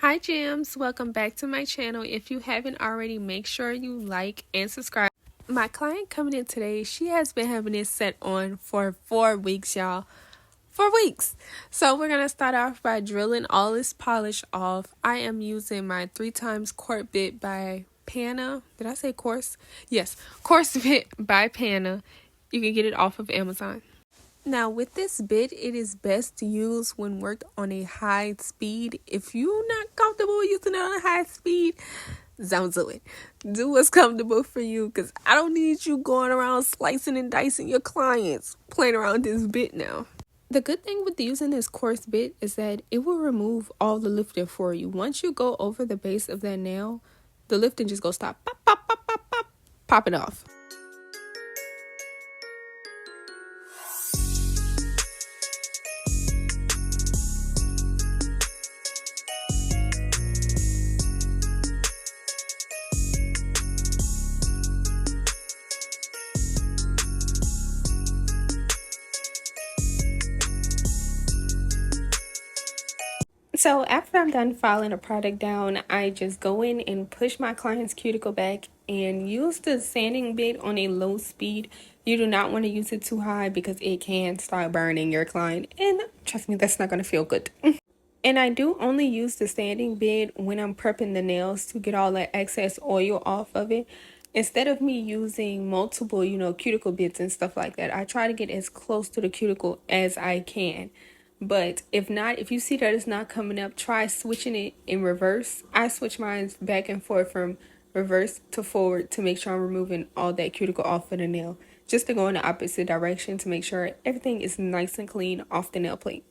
Hi Gems, welcome back to my channel. If you haven't already, make sure you like and subscribe. My client coming in today, she has been having this set on for 4 weeks, y'all. 4 weeks. So we're going to start off by drilling all this polish off. I am using my 3x quart bit by Panna. Did I say coarse? Yes, coarse bit by Panna. You can get it off of Amazon. Now with this bit, it is best to use when worked on a high speed. If you're not comfortable using it on a high speed, don't do it. Do what's comfortable for you, because I don't need you going around slicing and dicing your clients, playing around this bit now. The good thing with using this coarse bit is that it will remove all the lifting for you. Once you go over the base of that nail, the lifting just goes stop, pop, pop, pop, pop, pop, pop it off. So after I'm done filing a product down, I just go in and push my client's cuticle back and use the sanding bit on a low speed. You do not want to use it too high because it can start burning your client. And trust me, that's not going to feel good. And I do only use the sanding bit when I'm prepping the nails to get all that excess oil off of it. Instead of me using multiple, cuticle bits and stuff like that, I try to get as close to the cuticle as I can. But if not, if you see that it's not coming up, try switching it in reverse. I switch mine back and forth from reverse to forward to make sure I'm removing all that cuticle off of the nail. Just to go in the opposite direction to make sure everything is nice and clean off the nail plate.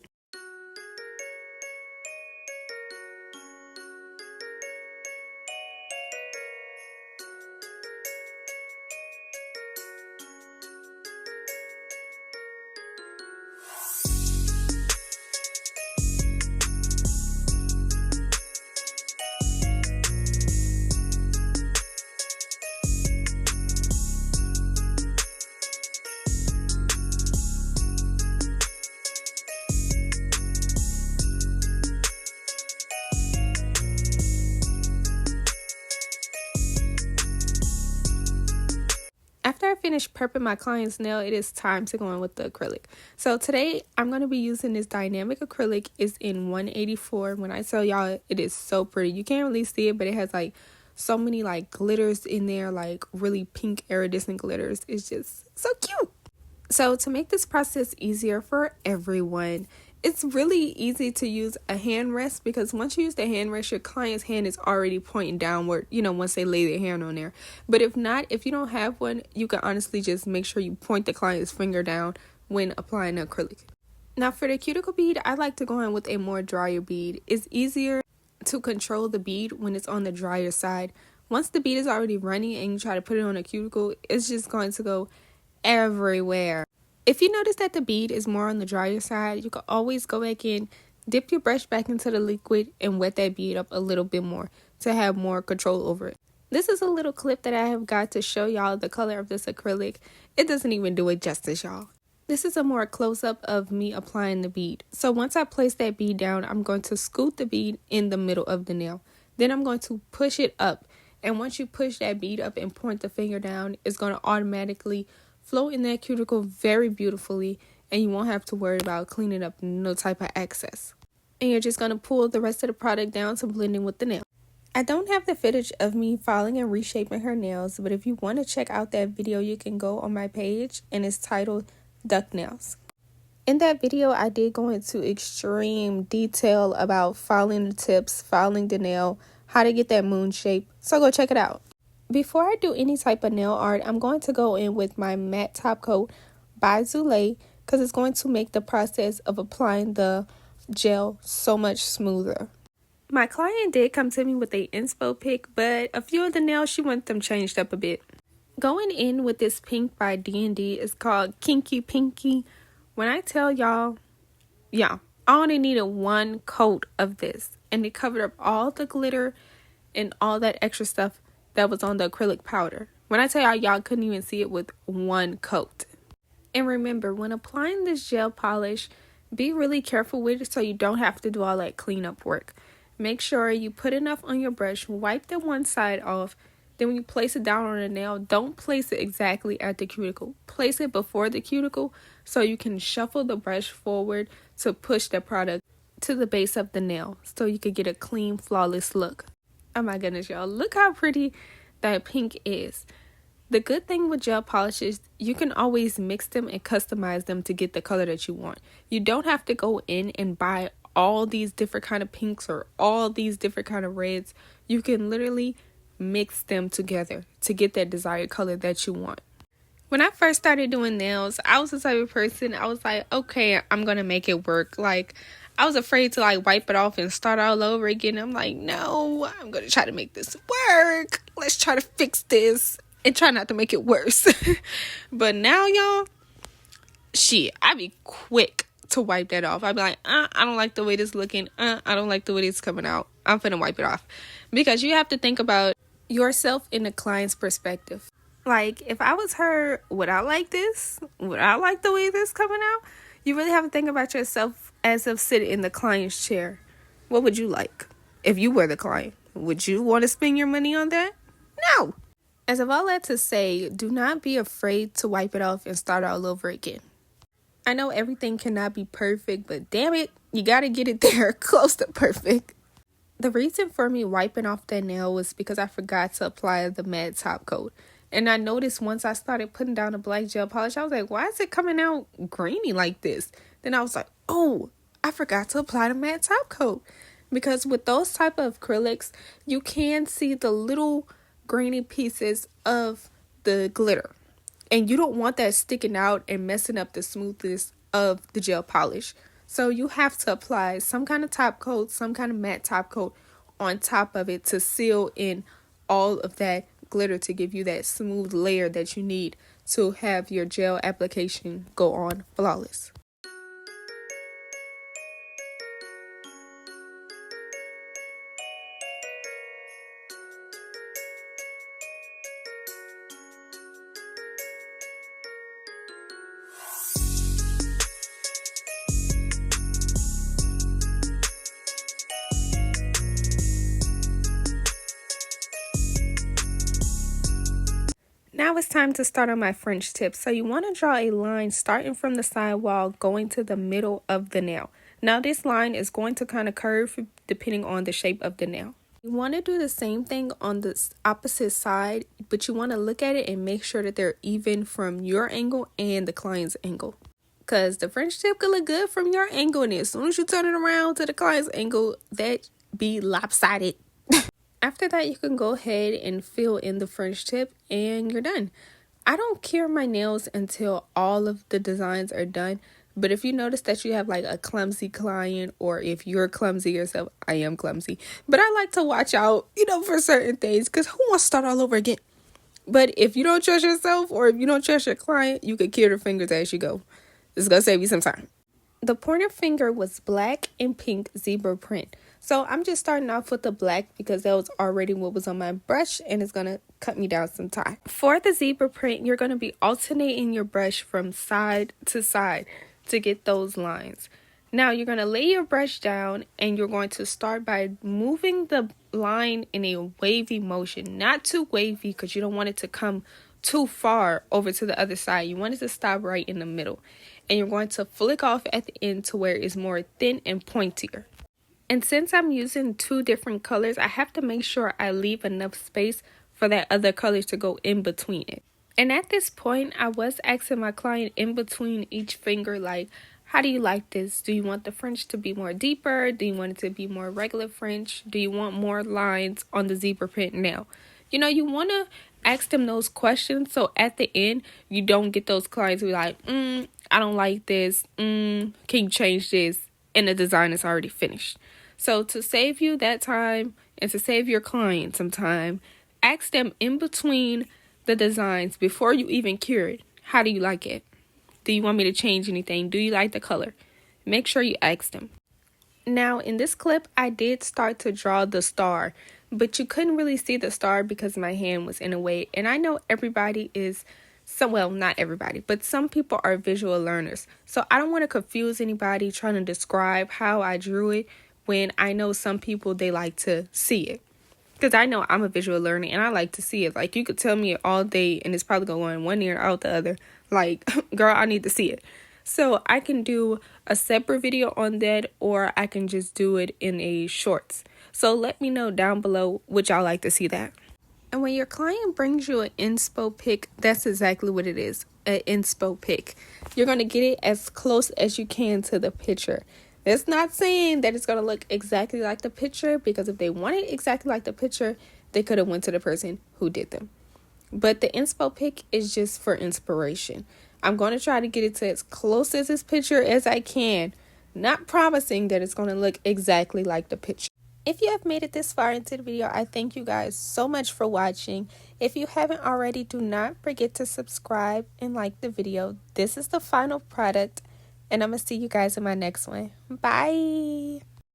After I finish prepping my client's nail, it is time to go in with the acrylic. So today, I'm going to be using this dynamic acrylic. It's in 184. When I tell y'all, it is so pretty. You can't really see it, but it has like so many like glitters in there, like really pink iridescent glitters. It's just so cute. So to make this process easier for everyone, it's really easy to use a hand rest, because once you use the hand rest, your client's hand is already pointing downward, once they lay their hand on there. But if not, if you don't have one, you can honestly just make sure you point the client's finger down when applying the acrylic. Now for the cuticle bead, I like to go in with a more drier bead. It's easier to control the bead when it's on the drier side. Once the bead is already running and you try to put it on a cuticle, it's just going to go everywhere. If you notice that the bead is more on the drier side, you can always go back in, dip your brush back into the liquid, and wet that bead up a little bit more to have more control over it. This is a little clip that I have got to show y'all the color of this acrylic. It doesn't even do it justice, y'all. This is a more close-up of me applying the bead. So once I place that bead down, I'm going to scoot the bead in the middle of the nail. Then I'm going to push it up. And once you push that bead up and point the finger down, it's going to automatically flow in that cuticle very beautifully, and you won't have to worry about cleaning up no type of excess. And you're just going to pull the rest of the product down to blend in with the nail. I don't have the footage of me filing and reshaping her nails, but if you want to check out that video, you can go on my page, and it's titled Duck Nails. In that video, I did go into extreme detail about filing the tips, filing the nail, how to get that moon shape, so go check it out. Before I do any type of nail art, I'm going to go in with my matte top coat by Zulay, because it's going to make the process of applying the gel so much smoother. My client did come to me with a inspo pic, but a few of the nails, she wanted them changed up a bit. Going in with this pink by D&D is called Kinky Pinky. When I tell y'all, I only needed 1 coat of this, and it covered up all the glitter and all that extra stuff that was on the acrylic powder. When I tell y'all couldn't even see it with 1 coat. And remember, when applying this gel polish, be really careful with it so you don't have to do all that cleanup work. Make sure you put enough on your brush, wipe the one side off. Then when you place it down on the nail, don't place it exactly at the cuticle. Place it before the cuticle so you can shuffle the brush forward to push the product to the base of the nail so you can get a clean, flawless look. Oh my goodness, y'all. Look how pretty that pink is. The good thing with gel polishes, you can always mix them and customize them to get the color that you want. You don't have to go in and buy all these different kind of pinks or all these different kind of reds. You can literally mix them together to get that desired color that you want. When I first started doing nails, I was the type of person, I was like, okay, I'm going to make it work. Like, I was afraid to like wipe it off and start all over again. I'm like, no, I'm going to try to make this work. Let's try to fix this and try not to make it worse. But now, y'all, I be quick to wipe that off. I be like, I don't like the way this looking. I don't like the way this coming out. I'm finna wipe it off. Because you have to think about yourself in the client's perspective. Like, if I was her, would I like this? Would I like the way this coming out? You really have to think about yourself as if sitting in the client's chair. What would you like if you were the client? Would you want to spend your money on that? No. As of all that to say, do not be afraid to wipe it off and start all over again. I know everything cannot be perfect, but damn it, you got to get it there close to perfect. The reason for me wiping off that nail was because I forgot to apply the matte top coat. And I noticed once I started putting down the black gel polish, I was like, why is it coming out grainy like this? Then I was like, oh, I forgot to apply the matte top coat. Because with those type of acrylics, you can see the little grainy pieces of the glitter. And you don't want that sticking out and messing up the smoothness of the gel polish. So you have to apply some kind of top coat, some kind of matte top coat on top of it to seal in all of that glitter to give you that smooth layer that you need to have your gel application go on flawless. Now it's time to start on my French tip. So you want to draw a line starting from the side wall going to the middle of the nail. Now this line is going to kind of curve depending on the shape of the nail. You want to do the same thing on the opposite side, but you want to look at it and make sure that they're even from your angle and the client's angle. Because the French tip could look good from your angle, and as soon as you turn it around to the client's angle, that be lopsided. After that, you can go ahead and fill in the French tip and you're done. I don't cure my nails until all of the designs are done. But if you notice that you have like a clumsy client, or if you're clumsy yourself, I am clumsy. But I like to watch out, for certain things, because who wants to start all over again? But if you don't trust yourself or if you don't trust your client, you can cure the fingers as you go. It's going to save you some time. The pointer finger was black and pink zebra print. So I'm just starting off with the black because that was already what was on my brush and it's going to cut me down some time. For the zebra print, you're going to be alternating your brush from side to side to get those lines. Now you're going to lay your brush down and you're going to start by moving the line in a wavy motion. Not too wavy because you don't want it to come too far over to the other side. You want it to stop right in the middle. And you're going to flick off at the end to where it's more thin and pointier. And since I'm using two different colors, I have to make sure I leave enough space for that other color to go in between it. And at this point, I was asking my client in between each finger, like, how do you like this? Do you want the French to be more deeper? Do you want it to be more regular French? Do you want more lines on the zebra print nail? You want to ask them those questions so at the end, you don't get those clients who are like, I don't like this. Can you change this? And the design is already finished. So to save you that time and to save your client some time, ask them in between the designs before you even cure it. How do you like it? Do you want me to change anything? Do you like the color? Make sure you ask them. Now in this clip, I did start to draw the star, but you couldn't really see the star because my hand was in a way. And I know everybody is not everybody, but some people are visual learners. So I don't want to confuse anybody trying to describe how I drew it, when I know some people, they like to see it. Because I know I'm a visual learner and I like to see it. Like, you could tell me it all day and it's probably going to go in one ear out the other. Like, girl, I need to see it. So I can do a separate video on that, or I can just do it in a shorts. So let me know down below would y'all like to see that. And when your client brings you an inspo pic, that's exactly what it is, an inspo pic. You're going to get it as close as you can to the picture. That's not saying that it's going to look exactly like the picture, because if they wanted exactly like the picture, they could have went to the person who did them. But the inspo pic is just for inspiration. I'm going to try to get it to as close as this picture as I can, not promising that it's going to look exactly like the picture. If you have made it this far into the video, I thank you guys so much for watching. If you haven't already, do not forget to subscribe and like the video. This is the final product, and I'm going to see you guys in my next one. Bye!